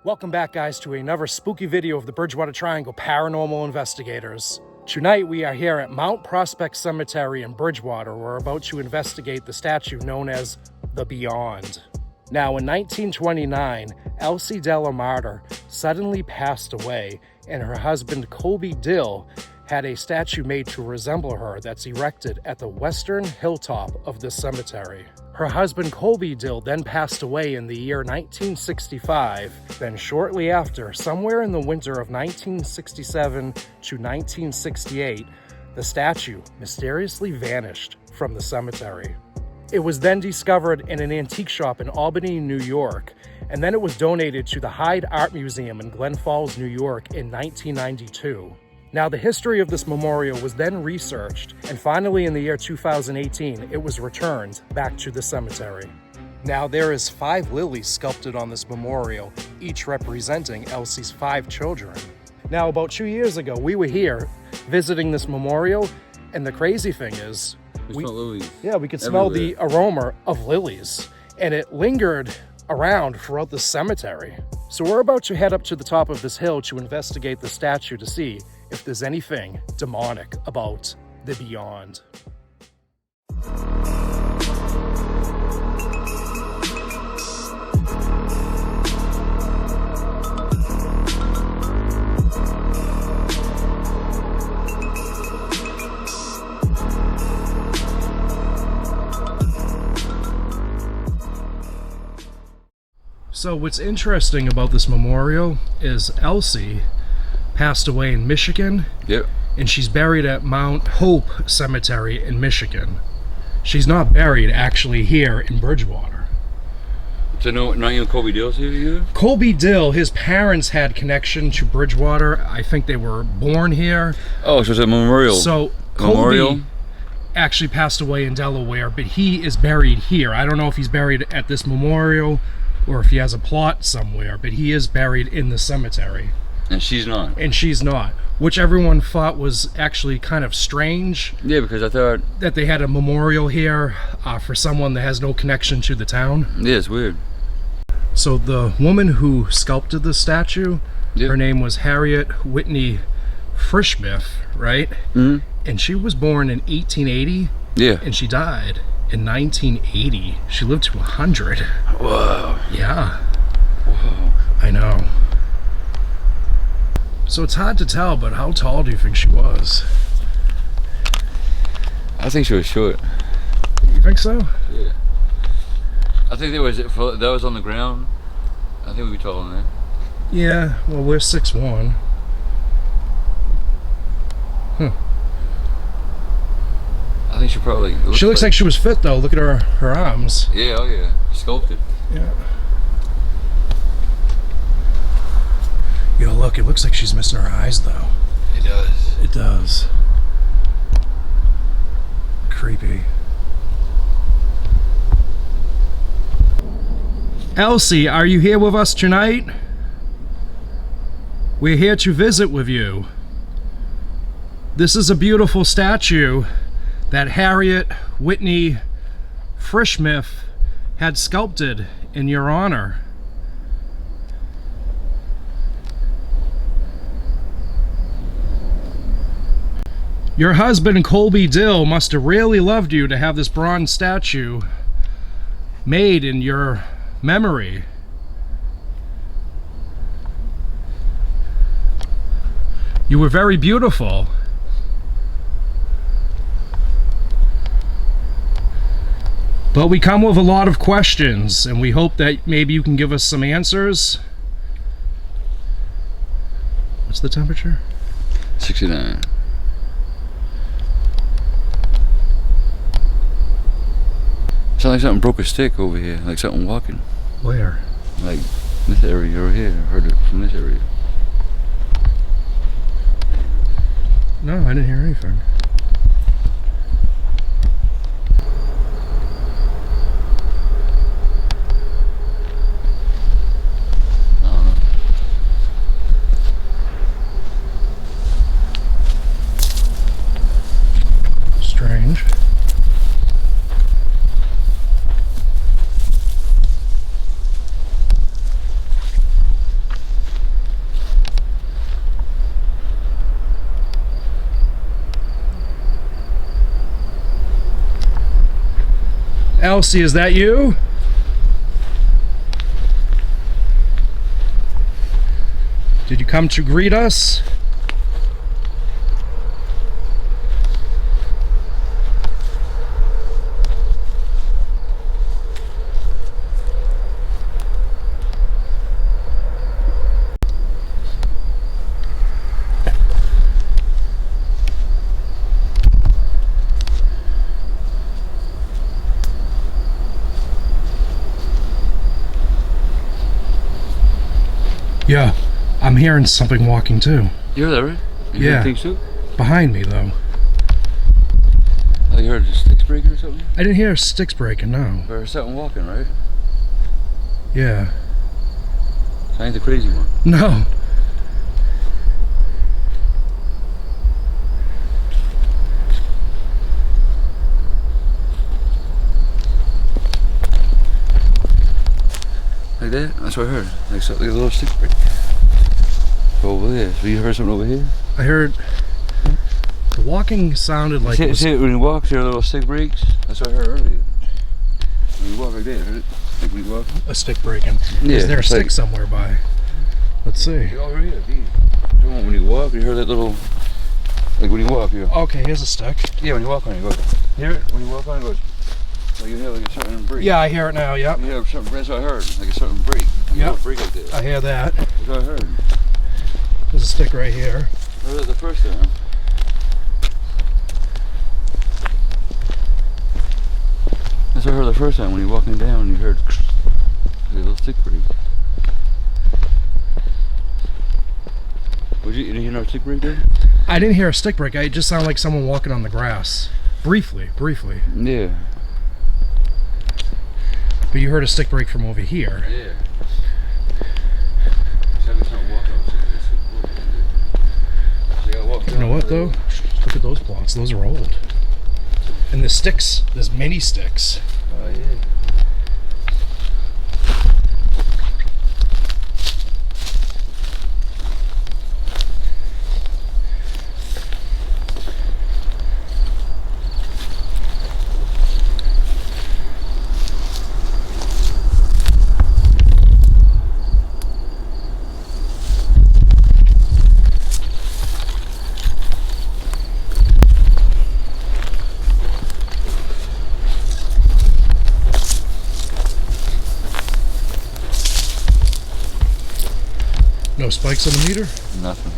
Welcome back, guys, to another spooky video of the Bridgewater Triangle Paranormal Investigators. Tonight we are here at Mount Prospect Cemetery in Bridgewater. We're about to investigate the statue known as the Beyond. Now, in 1929, Elsie DeLamarter suddenly passed away, and her husband Colby Dill had a statue made to resemble her that's erected at the western hilltop of the cemetery. Her husband Colby Dill then passed away in the year 1965. Then shortly after, somewhere in the winter of 1967 to 1968, the statue mysteriously vanished from the cemetery. It was then discovered in an antique shop in Albany, New York, and then it was donated to the Hyde Art Museum in Glen Falls, New York in 1992. Now, the history of this memorial was then researched, and finally in the year 2018, it was returned back to the cemetery. Now, there is 5 lilies sculpted on this memorial, each representing Elsie's 5 children. Now, about 2 years ago, we were here visiting this memorial, and the crazy thing is, we smell lilies. Yeah, we could smell the aroma of lilies, and it lingered around throughout the cemetery. So we're about to head up to the top of this hill to investigate the statue to see if there's anything demonic about the Beyond. So what's interesting about this memorial is Elsie passed away in Michigan. Yep. And she's buried at Mount Hope Cemetery in Michigan. She's not buried actually here in Bridgewater. So no, not even Colby Dill's here either? Colby Dill, his parents had connection to Bridgewater. I think they were born here. Oh, so it's a memorial. So Colby actually passed away in Delaware, but he is buried here. I don't know if he's buried at this memorial or if he has a plot somewhere, but he is buried in the cemetery. And she's not. And she's not, which everyone thought was actually kind of strange. Yeah, because I thought that they had a memorial here for someone that has no connection to the town. Yeah, it's weird. So the woman who sculpted the statue, her name was Harriet Whitney Frischmith, right? Mm-hmm. And she was born in 1880. Yeah. And she died in 1980. She lived to 100. Whoa. Yeah. Whoa. I know. So it's hard to tell, but how tall do you think she was? I think she was short. You think so? Yeah. I think that was on the ground. I think we'd be taller than that. Yeah, well, we're 6'1". I think she probably... She looks like she was fit, though. Look at her arms. Yeah, oh yeah. Sculpted. Yeah. Yo, look, it looks like she's missing her eyes, though. It does. It does. Creepy. Elsie, are you here with us tonight? We're here to visit with you. This is a beautiful statue that Harriet Whitney Frischmith had sculpted in your honor. Your husband, Colby Dill, must have really loved you to have this bronze statue made in your memory. You were very beautiful. But we come with a lot of questions, and we hope that maybe you can give us some answers. What's the temperature? 69. Sounds like something broke a stick over here, like something walking. Where? Like this area over here. I heard it from this area. No, I didn't hear anything. Strange. Elsie, is that you? Did you come to greet us? Yeah, I'm hearing something walking too. You heard that, right? You Yeah. think so? Behind me though. Oh, you heard the sticks breaking or something? I didn't hear sticks breaking, no. Or something walking, right? Yeah. I ain't the crazy one. No. Like that? That's what I heard. Like, so, like a little stick break. Over there. So you heard something over here? I heard the walking sounded like it was, See, when you walk, there are little stick breaks. That's what I heard earlier. When you walk like that, heard it? Like when you walk. a stick breaking. Yeah, Is there a it's stick like- somewhere by? Let's see. You're over here, these. When you walk, you hear that little. Like when you walk, you. Okay, here's a stick. Yeah, when you walk on it, it goes. Hear it? When you walk on it, it goes. Like you hear like a certain break. Yeah, I hear it now, yep. You hear something, that's what I heard. Like a certain break. Like a Yep. little break like that. I hear that. That's what I heard. There's a stick right here. I heard it the first time. That's what I heard the first time when you were walking down. You heard a little stick break. You didn't hear no stick break there? I didn't hear a stick break. It just sounded like someone walking on the grass. Briefly. Yeah. But you heard a stick break from over here. Yeah. You know what though? Look at those plots. Those are old. And the sticks, there's many sticks. Oh yeah. No spikes on the meter? Nothing.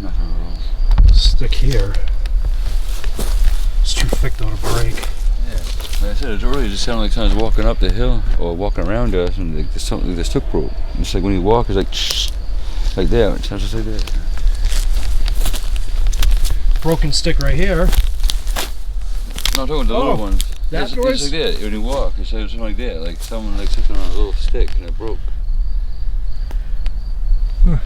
Nothing at all. Stick here. It's too thick though to break. Yeah. Like I said, it really just sounded like someone's walking up the hill or walking around us, and like, there's something like the stick broke. It's like when you walk, it's like that. It sounds just like that. Broken stick right here. No, I'm talking the little ones. that It's noise? like that. When you walk, it's like something like that. Like someone like sitting on a little stick and it broke. Huh.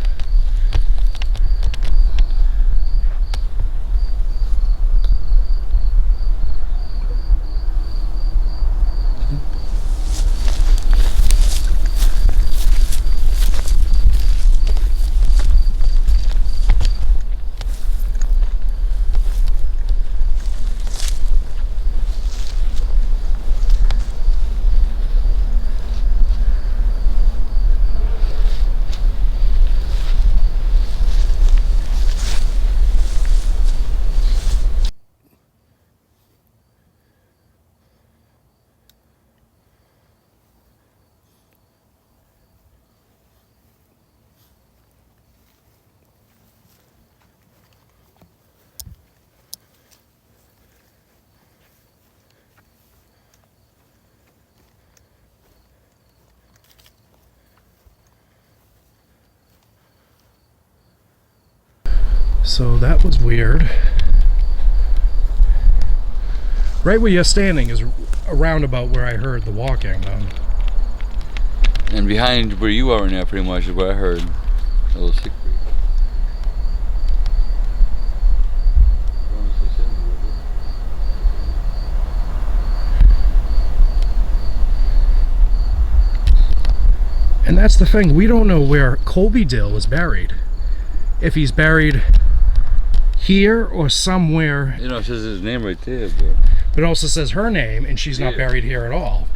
So that was weird. Right where you're standing is a roundabout where I heard the walking though. And behind where you are now, pretty much, is what I heard. A little stick break. that's the thing. We don't know where Colby Dill is buried. If he's buried here or somewhere. You know, it says his name right there, but it also says her name, and she's not buried here at all.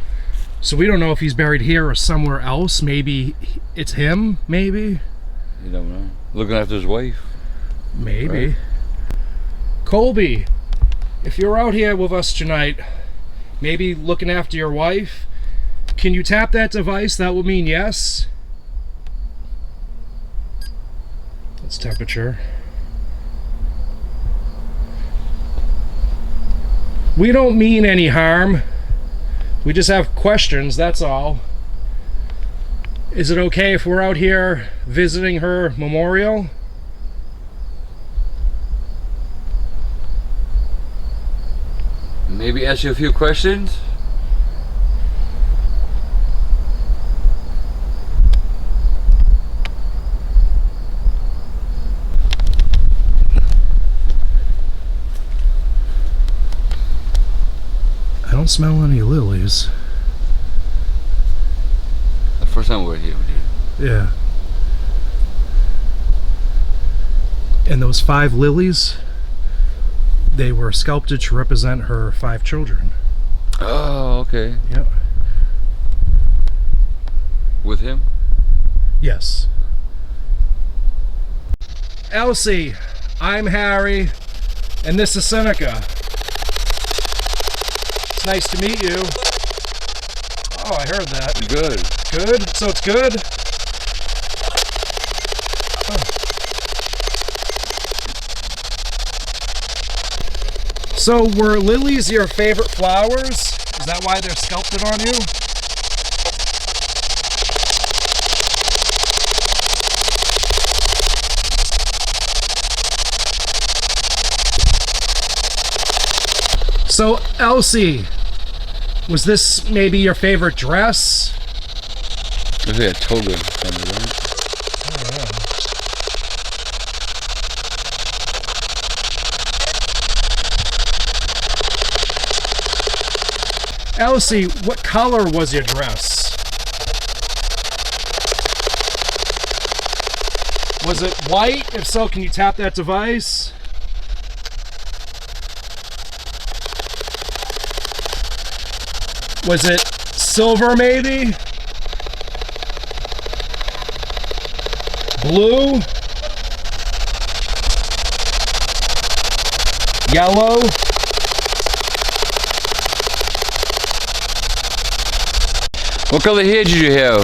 So we don't know if he's buried here or somewhere else. Maybe it's him, maybe. You don't know. Looking after his wife. Maybe. Right. Colby, if you're out here with us tonight, maybe looking after your wife, can you tap that device? That would mean yes. That's temperature. We don't mean any harm. We just have questions, that's all. Is it okay if we're out here visiting her memorial? Maybe ask you a few questions? I don't smell any lilies. The first time we were here, we did. Yeah. And those 5 lilies, they were sculpted to represent her 5 children. Oh, okay. Yep. With him? Yes. Elsie, I'm Harry, and this is Seneca. It's nice to meet you. Oh, I heard that. Good. Good? So it's good? Oh. So were lilies your favorite flowers? Is that why they're sculpted on you? So Elsie, was this maybe your favorite dress? I think I told her something, right? Elsie, what color was your dress? Was it white? If so, can you tap that device? Was it silver maybe? Blue? Yellow? What color hair did you have?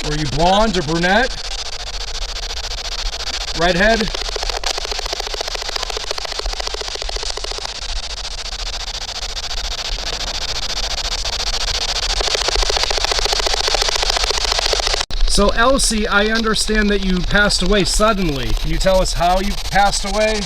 Were you blonde or brunette? Redhead? So Elsie, I understand that you passed away suddenly. Can you tell us how you passed away?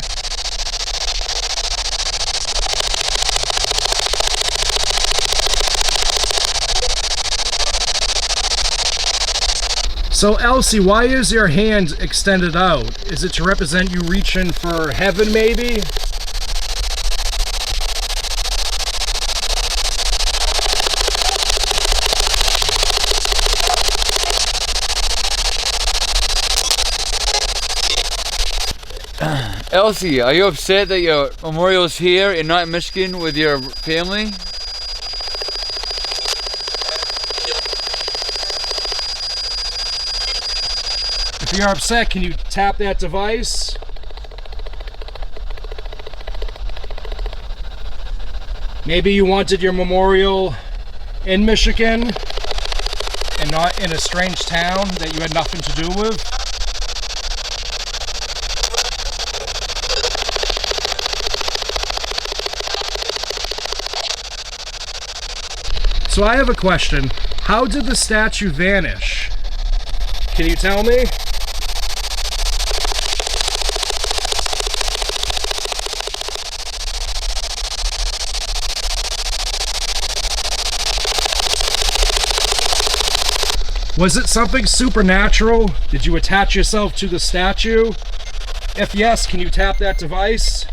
So Elsie, why is your hand extended out? Is it to represent you reaching for heaven maybe? Elsie, are you upset that your memorial is here and not in Michigan with your family? If you're upset, can you tap that device? Maybe you wanted your memorial in Michigan and not in a strange town that you had nothing to do with. So I have a question. How did the statue vanish? Can you tell me? Was it something supernatural? Did you attach yourself to the statue? If yes, can you tap that device?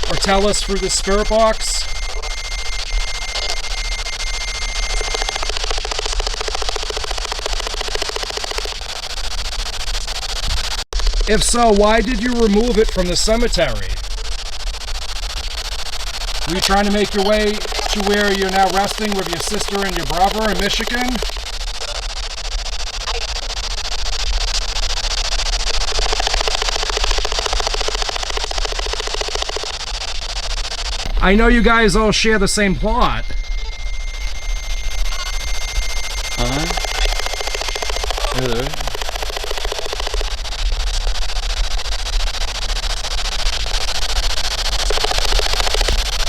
Or tell us through the spirit box? If so, why did you remove it from the cemetery? Were you trying to make your way to where you're now resting with your sister and your brother in Michigan? I know you guys all share the same plot. Hello.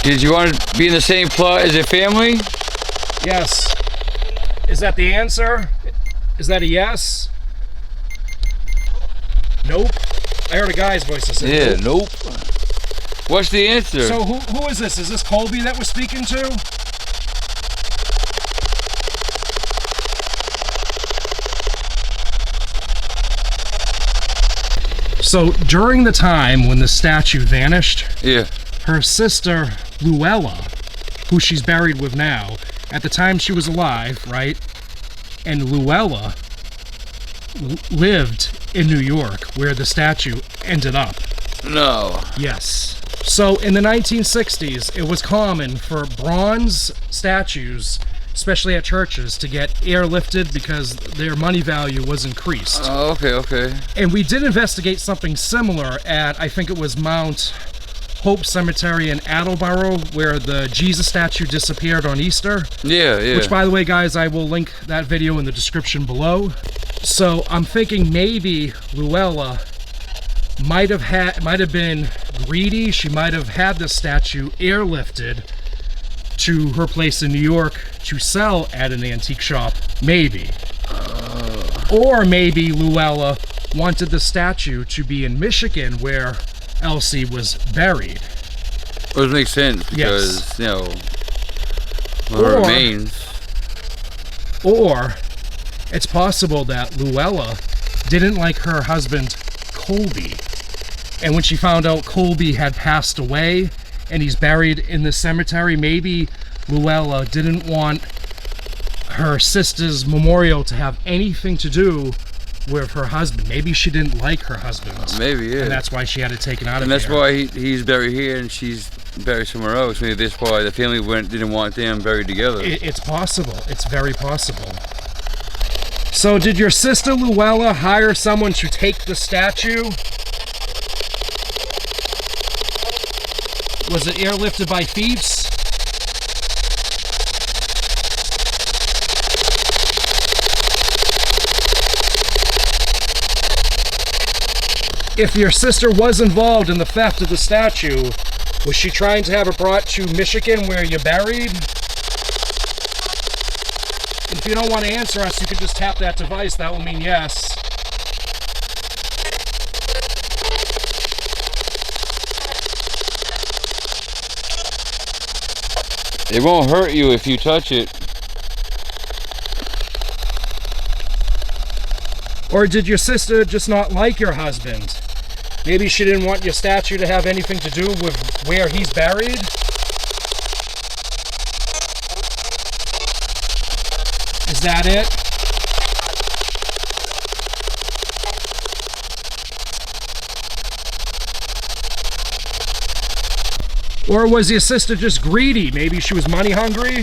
Did you want to be in the same plot as your family? Yes. Is that the answer? Is that a yes? Nope. I heard a guy's voice that said Yeah, nope. nope. What's the answer? So who is this? Is this Colby that we're speaking to? So during the time when the statue vanished, yeah. her sister Luella, who she's buried with now, at the time she was alive, right? And Luella lived in New York, where the statue ended up. No. Yes. So in the 1960s, it was common for bronze statues, especially at churches, to get airlifted because their money value was increased. Oh, okay, okay. And we did investigate something similar at, I think it was Mount Hope Cemetery in Attleboro, where the Jesus statue disappeared on Easter. Yeah, yeah. Which, by the way, guys, I will link that video in the description below. So I'm thinking maybe Luella might have been greedy. She might have had the statue airlifted to her place in New York to sell at an antique shop. Maybe. Or maybe Luella wanted the statue to be in Michigan, where Elsie was buried. Well, it makes sense because, Yes. you know, her remains. Or it's possible that Luella didn't like her husband Colby, and when she found out Colby had passed away and he's buried in the cemetery, maybe Luella didn't want her sister's memorial to have anything to do with her husband. Maybe she didn't like her husband. Maybe, yeah. And that's why she had it taken out of And that's here. why he's buried here and she's buried somewhere else. Maybe that's why the family didn't want them buried together. It's possible. It's very possible. So did your sister Luella hire someone to take the statue? Was it airlifted by thieves? If your sister was involved in the theft of the statue, was she trying to have it brought to Michigan where you're buried? If you don't want to answer us, you could just tap that device. That will mean yes. It won't hurt you if you touch it. Or did your sister just not like your husband? Maybe she didn't want your statue to have anything to do with where he's buried? Is that it? Or was your sister just greedy? Maybe she was money hungry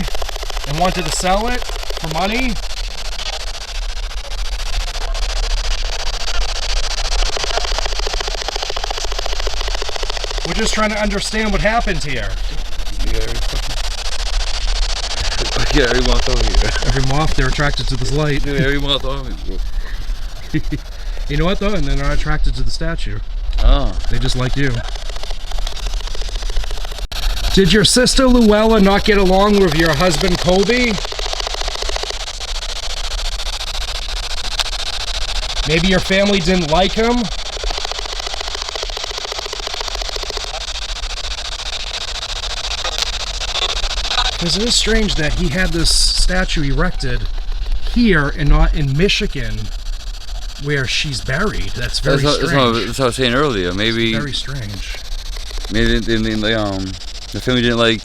and wanted to sell it for money? We're just trying to understand what happened here. Yeah, every moth over here. Every moth, they're attracted to this light. Yeah, every moth over here. You know what though? And they're not attracted to the statue. Oh. They just like you. Did your sister Luella not get along with your husband Colby? Maybe your family didn't like him? Because it is strange that he had this statue erected here and not in Michigan, where she's buried. That's very strange. That's what I was saying earlier. Maybe Very strange. maybe the family didn't like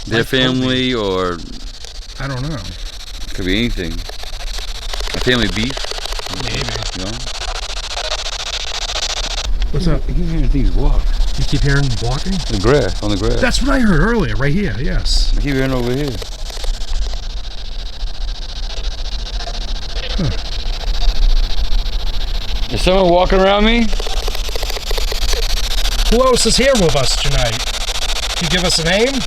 their Like family, or I don't know. could be anything. A family beef, Maybe. you know. What's up? I keep hearing things walk. You keep hearing walking? The grass, on the grass. That's what I heard earlier, right here, yes. I keep hearing over here. Huh. Is someone walking around me? Who else is here with us tonight? Can you give us a name?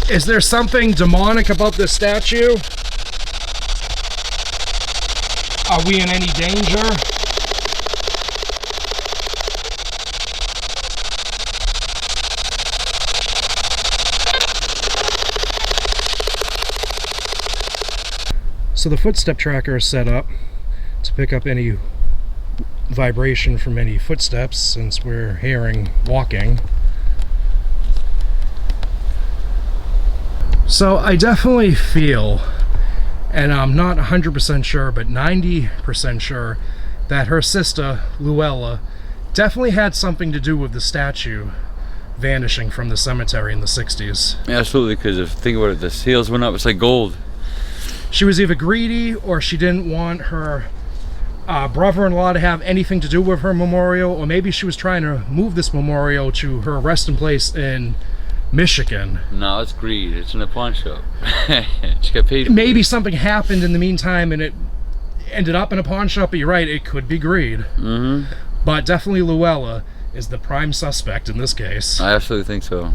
Is there something demonic about this statue? Are we in any danger? So the footstep tracker is set up to pick up any vibration from any footsteps, since we're hearing walking. So I definitely feel, and I'm not 100% sure, but 90% sure, that her sister, Luella, definitely had something to do with the statue vanishing from the cemetery in the 60s. Yeah, absolutely, because if think about it, the seals went up, it's like gold. She was either greedy, or she didn't want her brother-in-law to have anything to do with her memorial, or maybe she was trying to move this memorial to her resting place in Michigan. No, it's greed. It's in a pawn shop. She got paid. Maybe something happened in the meantime and it ended up in a pawn shop, but you're right, it could be greed. Mm-hmm. But definitely Luella is the prime suspect in this case. I absolutely think so.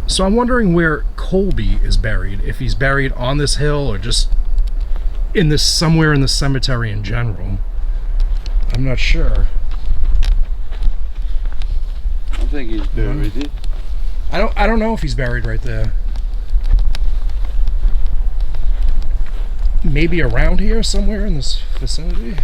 So I'm wondering where Colby is buried, if he's buried on this hill or just in this somewhere in the cemetery in general. I'm not sure. I think he's buried. I don't know if he's buried right there. Maybe around here somewhere in this vicinity.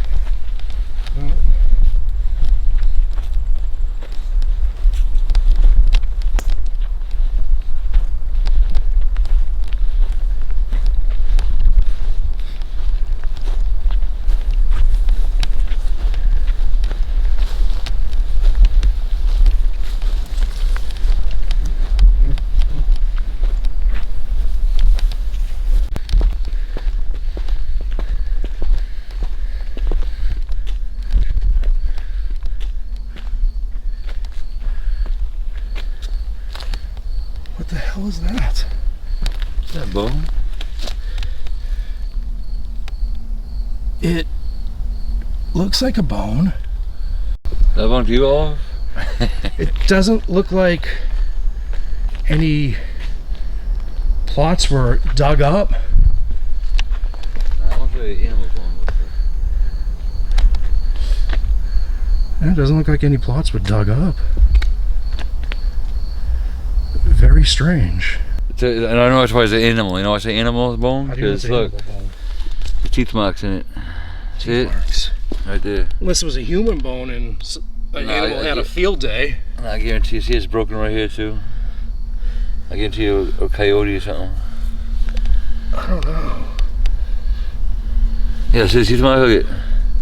What the hell is that? Is that bone? It looks like a bone. That bone you off? It doesn't look like any plots were dug up. No, I want the animal bone. It doesn't look like any plots were dug up. Very strange. And I know that's why it's an animal. You know why I say animal bone? How do you know it's Because an look, animal bone? the teeth marks in it. See Teeth it? marks. Right there. Unless it was a human bone and an animal had a field day. I guarantee you, see it's broken right here too. I guarantee you a coyote or something. I don't know. Yeah, see the teeth marks? Look at it.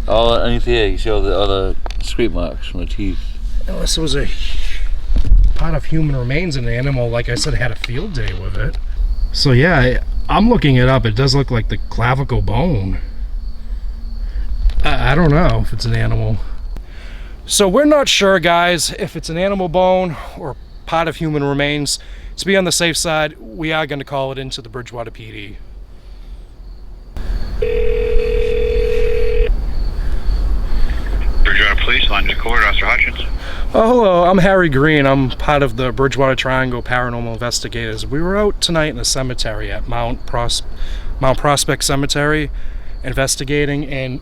All underneath the egg, you see all the scrape marks from the teeth. Unless it was a pot of human remains and the animal, like I said, had a field day with it. So yeah, I'm looking it up. It does look like the clavicle bone. I don't know if it's an animal. So we're not sure, guys, if it's an animal bone or pot of human remains. To be on the safe side, we are going to call it into the Bridgewater PD. Bridgewater Police, line to court, Officer Hutchins. Oh, hello, I'm Harry Green. I'm part of the Bridgewater Triangle Paranormal Investigators. We were out tonight in the cemetery at Mount Prospect Cemetery investigating, and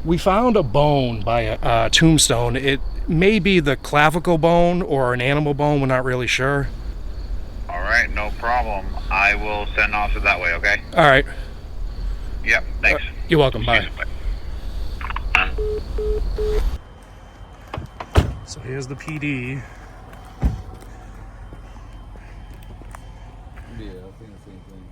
we found a bone by a tombstone. It may be the clavicle bone or an animal bone, we're not really sure. All right, no problem. I will send an officer that way, okay? All right. Yep, thanks. You're welcome, bye. So here's the PD. Yeah, I think the same thing.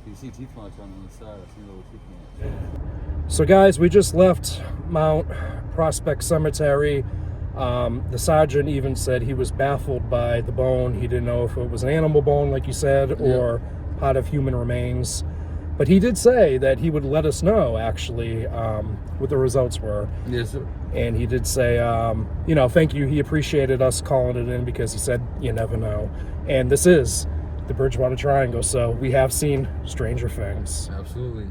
You see teeth marks on the side. I see little teeth marks. So guys, we just left Mount Prospect Cemetery. The sergeant even said he was baffled by the bone. He didn't know if it was an animal bone, like you said, or part of human remains. But he did say that he would let us know, actually, what the results were. Yes, sir. And he did say, you know, thank you. He appreciated us calling it in because he said, you never know. And this is the Bridgewater Triangle, so we have seen stranger things. Absolutely.